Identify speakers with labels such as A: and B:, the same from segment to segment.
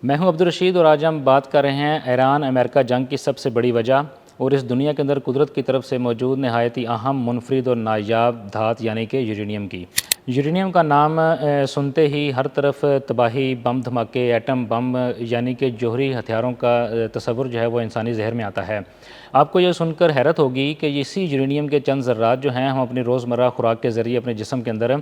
A: मैं हूं अब्दुल रशीद और आज हम बात कर रहे हैं ईरान अमेरिका जंग की सबसे बड़ी वजह और इस दुनिया के अंदर कुदरत की तरफ से मौजूद नहायत ही अहम मुनफरिद और नायाब धात यानी कि यूरेनियम की। यूरेनियम का नाम सुनते ही हर तरफ तबाही, बम धमाके, एटम बम यानी कि जौहरी हथियारों का तस्वुर जो है वो इंसानी जहर में आता है। आपको यह सुनकर हैरत होगी कि इसी यूरेनियम के चंद ज़र्रात जो हैं हम अपनी रोज़मर्रा खुराक के ज़रिए अपने जिस्म के अंदर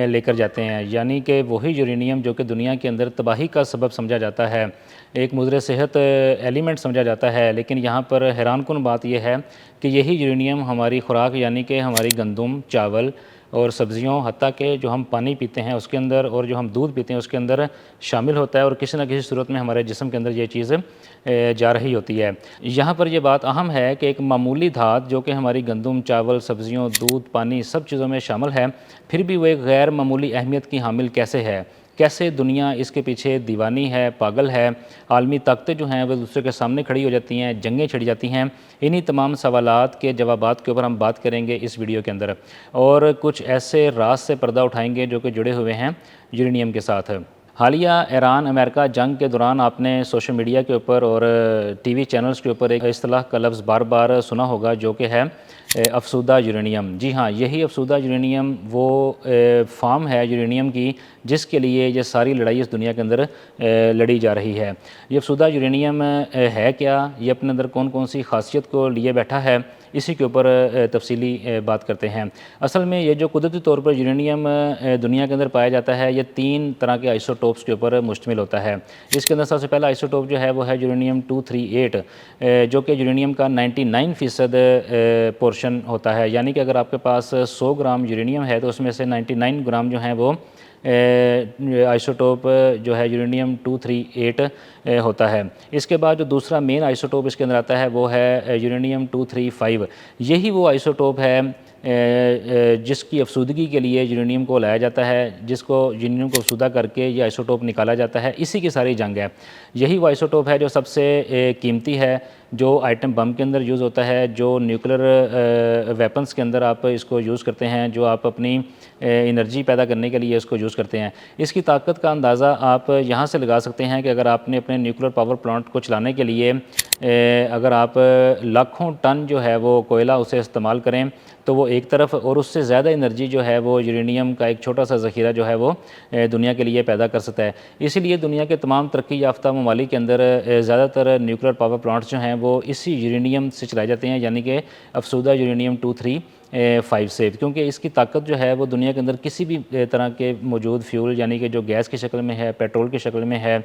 A: लेकर जाते हैं, यानी कि वही यूरेनियम जो कि दुनिया के अंदर तबाही का सबब समझा जाता है, एक मुज़र सेहत एलिमेंट समझा जाता है। लेकिन यहाँ पर हैरानकुन बात यह है कि यही यूरेनियम हमारी खुराक यानी कि हमारी गंदम, चावल और सब्ज़ियों, हत्ता कि जो हम पानी पीते हैं उसके अंदर और जो हम दूध पीते हैं उसके अंदर शामिल होता है और किसी न किसी सूरत में हमारे जिस्म के अंदर ये चीज़ जा रही होती है। यहाँ पर यह बात अहम है कि एक मामूली धात जो कि हमारी गंदम, चावल, सब्ज़ियों, दूध, पानी सब चीज़ों में शामिल है, फिर भी वो एक गैर मामूली अहमियत की हामिल कैसे है? कैसे दुनिया इसके पीछे दीवानी है, पागल है? आलमी ताकतें जो हैं वो दूसरे के सामने खड़ी हो जाती हैं, जंगें छिड़ जाती हैं। इन्हीं तमाम सवालात के जवाबात के ऊपर हम बात करेंगे इस वीडियो के अंदर और कुछ ऐसे राज से पर्दा उठाएंगे जो कि जुड़े हुए हैं यूरेनियम के साथ। हालिया ईरान अमेरिका जंग के दौरान आपने सोशल मीडिया के ऊपर और टीवी चैनल्स के ऊपर एक इस्तिलाह का लफ्ज़ बार बार सुना होगा जो कि है अफसूदा यूरेनियम। जी हाँ, यही अफसूदा यूरेनियम वो फार्म है यूरेनियम की जिसके लिए ये सारी लड़ाई इस दुनिया के अंदर लड़ी जा रही है। ये अफसूदा यूरेनियम है क्या, ये अपने अंदर कौन कौन सी खासियत को लिए बैठा है, इसी के ऊपर तफसीली बात करते हैं। असल में ये जो कुदरती तौर पर यूरेनियम दुनिया के अंदर पाया जाता है, ये 3 तरह के आइसोटोप्स के ऊपर मुश्तमिल होता है। इसके अंदर सबसे पहला आइसोटोप जो है वो है यूरेनियम 238 जो कि यूरेनियम का 99% पोर्शन होता है। यानी कि अगर आपके पास 100 ग्राम यूरेनियम है तो उसमें से 99 ग्राम जो हैं वो आइसोटोप जो है यूरेनियम 238 होता है। इसके बाद जो दूसरा मेन आइसोटोप इसके अंदर आता है वो है यूरेनियम 235। यही वो आइसोटोप है जिसकी अफसूदगी के लिए यूरेनियम को लाया जाता है, जिसको यूरेनियम को अफसूदा करके ये आइसोटोप निकाला जाता है। इसी की सारी जंग है। यही वो आइसोटोप है जो सबसे कीमती है, जो आइटम बम के अंदर यूज़ होता है, जो न्यूक्लियर वेपन्स के अंदर आप इसको यूज़ करते हैं, जो आप अपनी एनर्जी पैदा करने के लिए इसको यूज़ करते हैं। इसकी ताकत का अंदाज़ा आप यहाँ से लगा सकते हैं कि अगर आपने अपने न्यूक्लियर पावर प्लांट को चलाने के लिए अगर आप लाखों टन जो है वो कोयला उसे इस्तेमाल करें तो वो एक तरफ, और उससे ज़्यादा एनर्जी जो है वो यूरेनियम का एक छोटा सा ज़ख़ीरा जो है वो दुनिया के लिए पैदा कर सकता है। इसीलिए दुनिया के तमाम तरक्की याफ्ता ममालिक के अंदर ज़्यादातर न्यूक्लियर पावर प्लांट्स जो हैं वो इसी यूरेनियम से चलाए जाते हैं, यानी कि अफसूदा यूरेनियम 235 से, क्योंकि इसकी ताकत जो है वो दुनिया के अंदर किसी भी तरह के मौजूद फ्यूल यानी कि जो गैस की शक्ल में है, पेट्रोल की शक्ल में है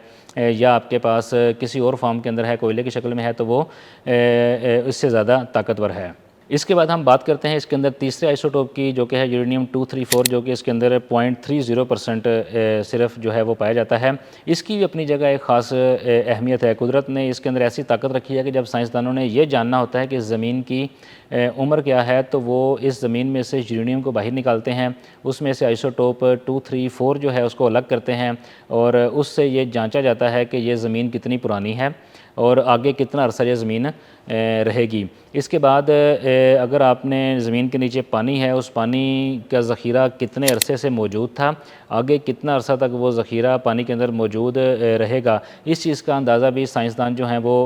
A: या आपके पास किसी और फॉर्म के अंदर है, कोयले की शक्ल में है, तो वो इससे ज़्यादा ताकतवर है। इसके बाद हम बात करते हैं इसके अंदर तीसरे आइसोटोप की जो कि है यूरेनियम 234 जो कि इसके अंदर 0.30% सिर्फ जो है वो पाया जाता है। इसकी भी अपनी जगह एक ख़ास अहमियत है। कुदरत ने इसके अंदर ऐसी ताकत रखी है कि जब साइंसदानों ने ये जानना होता है कि ज़मीन की उम्र क्या है तो वो इस ज़मीन में से यूरेनियम को बाहर निकालते हैं, उसमें से आइसोटोप 234 जो है उसको अलग करते हैं और उससे ये जांचा जाता है कि ये ज़मीन कितनी पुरानी है और आगे कितना अरसा ये ज़मीन रहेगी। इसके बाद अगर आपने ज़मीन के नीचे पानी है, उस पानी का ज़ख़ीरा कितने अरसे से मौजूद था, आगे कितना अरसा तक वो ज़ख़ीरा पानी के अंदर मौजूद रहेगा, इस चीज़ का अंदाज़ा भी साइंसदान जो हैं वो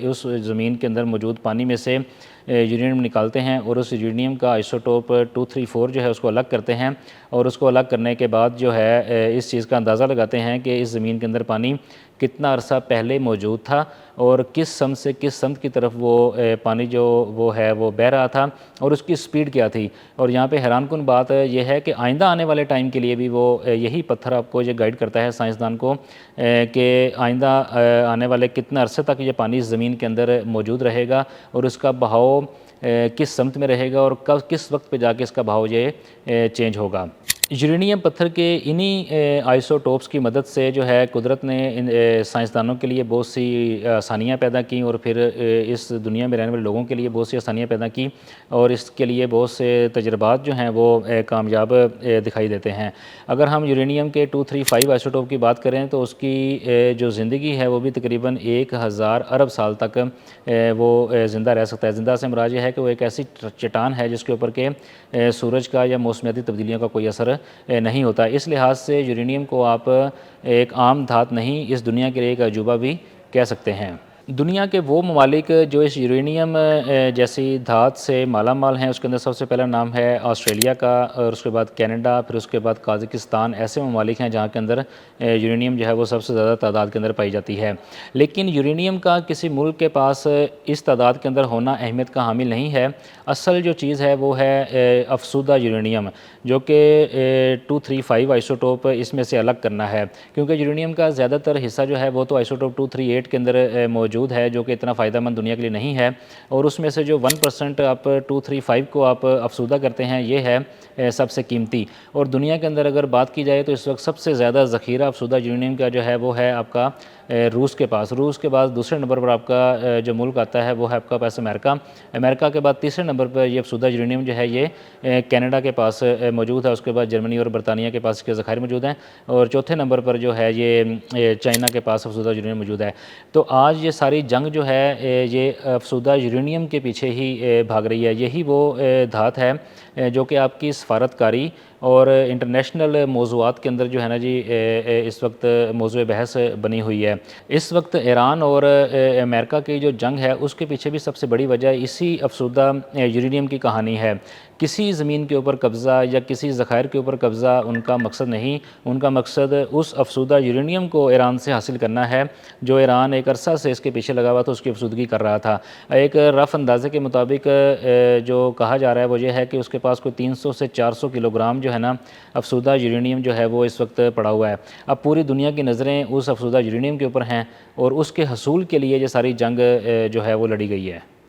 A: उस ज़मीन के अंदर मौजूद पानी में से यूरेनियम निकालते हैं और उस यूरेनियम का आइसोटोप 234 जो है उसको अलग करते हैं और उसको अलग करने के बाद जो है इस चीज़ का अंदाज़ा लगाते हैं कि इस ज़मीन के अंदर पानी कितना अरसा पहले मौजूद था और किस सम से किस सम की तरफ वो पानी जो वो है वो बह रहा था और उसकी स्पीड क्या थी। और यहाँ पे हैरानकुन बात यह है कि आइंदा आने वाले टाइम के लिए भी वो यही पत्थर आपको ये गाइड करता है साइंसदान को कि आइंदा आने वाले कितने अरसे तक ये पानी ज़मीन के अंदर मौजूद रहेगा और उसका बहाव किस समत में रहेगा और कब किस वक्त पे जाके इसका बहाव ये चेंज होगा। यूरेनियम पत्थर के इन्हीं आइसोटोप्स की मदद से जो है कुदरत ने इन साइंसदानों के लिए बहुत सी आसानियाँ पैदा की और फिर इस दुनिया में रहने वाले लोगों के लिए बहुत सी आसानियाँ पैदा की और इसके लिए बहुत से तजर्बात जो हैं वो कामयाब दिखाई देते हैं। अगर हम यूरेनियम के 235 आइसोटोप की बात करें तो उसकी जो ज़िंदगी है वो भी तकरीबन 1000 अरब साल तक वो ज़िंदा रह सकता है। ज़िंदा से मुराद ये है कि वो एक ऐसी चट्टान है जिसके ऊपर के सूरज का या मौसमियाती तब्दीलियों का कोई असर नहीं होता। इस लिहाज से यूरेनियम को आप एक आम धात नहीं, इस दुनिया के लिए एक अजूबा भी कह सकते हैं। दुनिया के वो ममालिक जो इस यूरेनियम जैसी धात से माला माल हैं, उसके अंदर सबसे पहला नाम है ऑस्ट्रेलिया का, और उसके बाद कनाडा, फिर उसके बाद काज़ाकिस्तान। ऐसे ममालिक हैं जहाँ के अंदर यूरेनियम जो है वो सबसे ज़्यादा तादाद के अंदर पाई जाती है। लेकिन यूरेनियम का किसी मुल्क के पास इस तादाद के अंदर होना अहमियत का हामिल नहीं है। असल जो चीज़ है वो है अफसूदा यूरेनियम, जो कि 235 आइसोटोप इसमें से अलग करना है, क्योंकि यूरेनियम का ज़्यादातर हिस्सा जो है वो तो आइसोटोप 238 के अंदर मौजूद है, जो कि इतना फ़ायदेमंद दुनिया के लिए नहीं है। और उसमें से जो 1% आप 235 को आप अफसूदा करते हैं, ये है सबसे कीमती। और दुनिया के अंदर अगर बात की जाए तो इस वक्त सबसे ज़्यादा ज़ख़ीरा अफसूदा यूरेनियम का जो है वो है आपका रूस के पास। रूस के बाद दूसरे नंबर पर आपका जो मुल्क आता है वो है आपका पास अमेरिका। अमेरिका के बाद तीसरे नंबर पर ये अफसूदा यूरेनियम जो है ये कनाडा के पास मौजूद है। उसके बाद जर्मनी और बरतानिया के पास इसके ज़खायर मौजूद हैं, और चौथे नंबर पर जो है ये चाइना के पास अफसूदा यूरेनियम मौजूद है। तो आज ये सारी जंग जो है ये अफसूदा यूरेनियम के पीछे ही भाग रही है। यही वो धात है जो कि आपकी सफारतकारी और इंटरनेशनल मौज़ूआत के अंदर जो है ना जी इस वक्त मौज़ूए बहस बनी हुई है। इस वक्त ईरान और अमेरिका की जो जंग है उसके पीछे भी सबसे बड़ी वजह इसी अफसूदा यूरेनियम की कहानी है। किसी ज़मीन के ऊपर कब्ज़ा या किसी ज़खायर के ऊपर कब्ज़ा उनका मकसद नहीं, उनका मकसद उस अफसूदा यूरेनियम को ईरान से हासिल करना है, जो ईरान एक अरसा से इसके पीछे लगा हुआ था, उसकी अफसूदगी कर रहा था। एक रफ़ अंदाजे के मुताबिक जो कहा जा रहा है वो ये है कि उसके पास कोई 300 से 400 किलोग्राम जो है ना अफसूदा यूरेनियम जो है वो इस वक्त पड़ा हुआ है। अब पूरी दुनिया की नज़रें उस अफसूदा यूरेनियम के ऊपर हैं और उसके हसूल के लिए ये सारी जंग जो है वो लड़ी गई है।